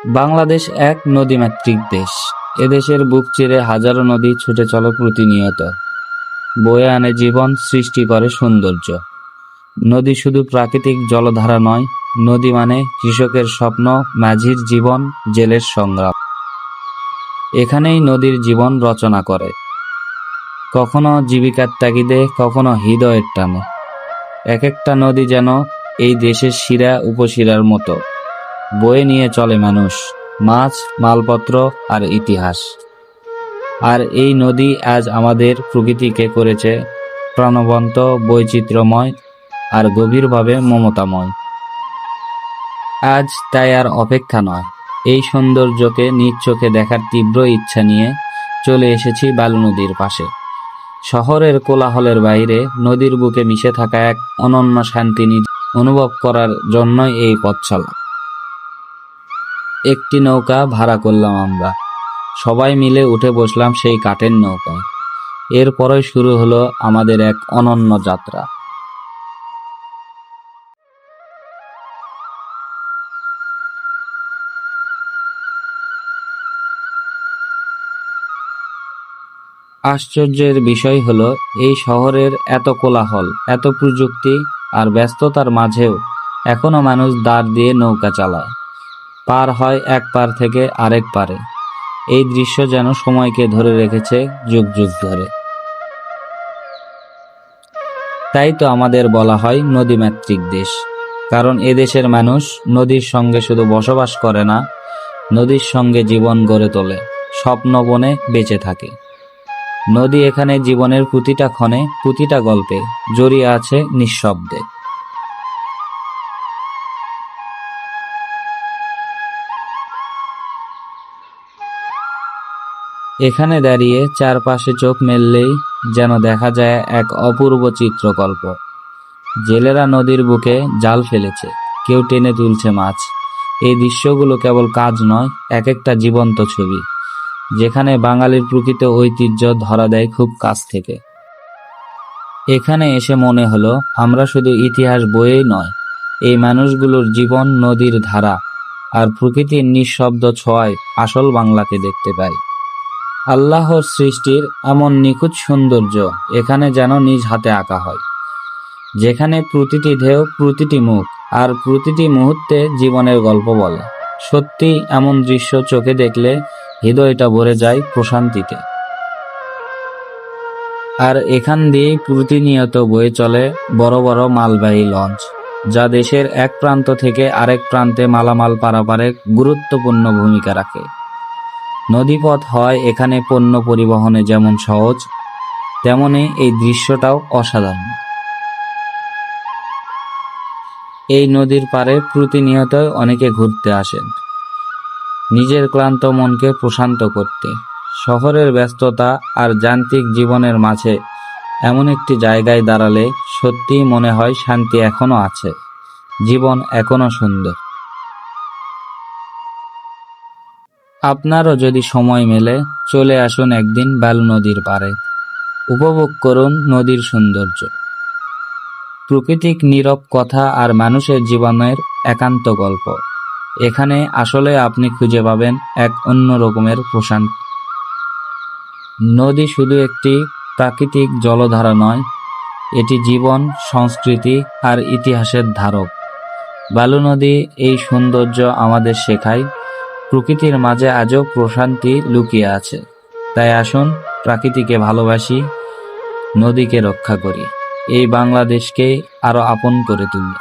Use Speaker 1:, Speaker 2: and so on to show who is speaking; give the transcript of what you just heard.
Speaker 1: বাংলাদেশ এক নদীমাতৃক দেশ। এদেশের বুক চিরে হাজারো নদী ছুটে চলে প্রতিনিয়ত, বয়ে আনে জীবন, সৃষ্টি করে সৌন্দর্য। নদী শুধু প্রাকৃতিক জলধারা নয়, নদী মানে কৃষকের স্বপ্ন, মাঝির জীবন, জেলের সংগ্রাম। এখানেই নদীর জীবন রচনা করে, কখনো জীবিকার তাগিদে, কখনো হৃদয়ের টানে। এক একটা নদী যেন এই দেশের শিরা উপশিরার মতো, বয়ে নিয়ে চলে মানুষ, মাছ, মালপত্র আর ইতিহাস। আর এই নদী আজ আমাদের প্রকৃতিকে করেছে প্রাণবন্ত, বৈচিত্র্যময় আর গভীরভাবে মমতাময়। আজ তাই আর অপেক্ষা নয়, এই সৌন্দর্যকে নিজ চোখে দেখার তীব্র ইচ্ছা নিয়ে চলে এসেছি বালু নদীর পাশে। শহরের কোলাহলের বাইরে নদীর বুকে মিশে থাকা এক অনন্য শান্তি অনুভব করার জন্যই এই পথ চলা। একটি নৌকা ভাড়া করলাম আমরা, সবাই মিলে উঠে বসলাম সেই কাঠের নৌকায়। এরপরই শুরু হলো আমাদের এক অনন্য যাত্রা। আশ্চর্যের বিষয় হলো, এই শহরের এত কোলাহল, এত প্রযুক্তি আর ব্যস্ততার মাঝেও এখনো মানুষ দাঁড় দিয়ে নৌকা চালায়, পার হয় এক পার থেকে আরেক পারে। এই দৃশ্য যেন সময়কে ধরে রেখেছে যুগ যুগ ধরে। তাই তো আমাদের বলা হয় নদীমাতৃক দেশ, কারণ এদেশের মানুষ নদীর সঙ্গে শুধু বসবাস করে না, নদীর সঙ্গে জীবন গড়ে তোলে, স্বপ্ন বনে বেঁচে থাকে। নদী এখানে জীবনের প্রতিটা ক্ষণে, প্রতিটা গল্পে জড়িয়ে আছে নিঃশব্দে। এখানে দাঁড়িয়ে চারপাশে চোখ মেললেই যেন দেখা যায় এক অপূর্ব চিত্রকল্প। জেলেরা নদীর বুকে জাল ফেলেছে, কেউ টেনে তুলছে মাছ। এই দৃশ্যগুলো কেবল কাজ নয়, এক একটা জীবন্ত ছবি, যেখানে বাঙালির প্রকৃত ঐতিহ্য ধরা দেয় খুব কাছ থেকে। এখানে এসে মনে হলো, আমরা শুধু ইতিহাস বইয়েই নয়, এই মানুষগুলোর জীবন, নদীর ধারা আর প্রকৃতির নিঃশব্দ ছোঁয়ায় আসল বাংলাকে দেখতে পাই। আল্লাহর সৃষ্টির এমন নিখুঁত সৌন্দর্য এখানে যেন নিজ হাতে আঁকা হয়, যেখানে প্রতিটি ঢেউ, প্রতিটি মুখ আর প্রতিটি মুহূর্তে জীবনের গল্প বলে। সত্যি এমন দৃশ্য চোখে দেখলে হৃদয়টা ভরে যায় প্রশান্তিতে। আর এখান দিয়েই প্রতিনিয়ত বয়ে চলে বড় বড় মালবাহী লঞ্চ, যা দেশের এক প্রান্ত থেকে আরেক প্রান্তে মালামাল পারাপারে গুরুত্বপূর্ণ ভূমিকা রাখে। নদীপথ হয় এখানে পণ্য পরিবহনে যেমন সহজ, তেমনি এই দৃশ্যটাও অসাধারণ। এই নদীর পাড়ে প্রতিনিয়ত অনেকে ঘুরতে আসেন, নিজের ক্লান্ত মনকে প্রশান্ত করতে। শহরের ব্যস্ততা আর যান্ত্রিক জীবনের মাঝে এমন একটি জায়গায় দাঁড়ালে সত্যিই মনে হয় শান্তি এখনো আছে, জীবন এখনো সুন্দর। আপনারও যদি সময় মেলে, চলে আসুন একদিন বালু নদীর পাড়ে, উপভোগ করুন নদীর সৌন্দর্য, প্রাকৃতিক নীরব কথা আর মানুষের জীবনের একান্ত গল্প। এখানে আসলে আপনি খুঁজে পাবেন এক অন্য রকমের প্রশান্তি। নদী শুধু একটি প্রাকৃতিক জলধারা নয়, এটি জীবন, সংস্কৃতি আর ইতিহাসের ধারক। বালু নদী এই সৌন্দর্য আমাদের শেখায়, প্রকৃতির মাঝে আজও প্রশান্তি লুকিয়ে আছে। তাই আসুন প্রকৃতিকে ভালোবাসি, নদীকে রক্ষা করি, এই বাংলাদেশকে আরো আপন করে তুলি।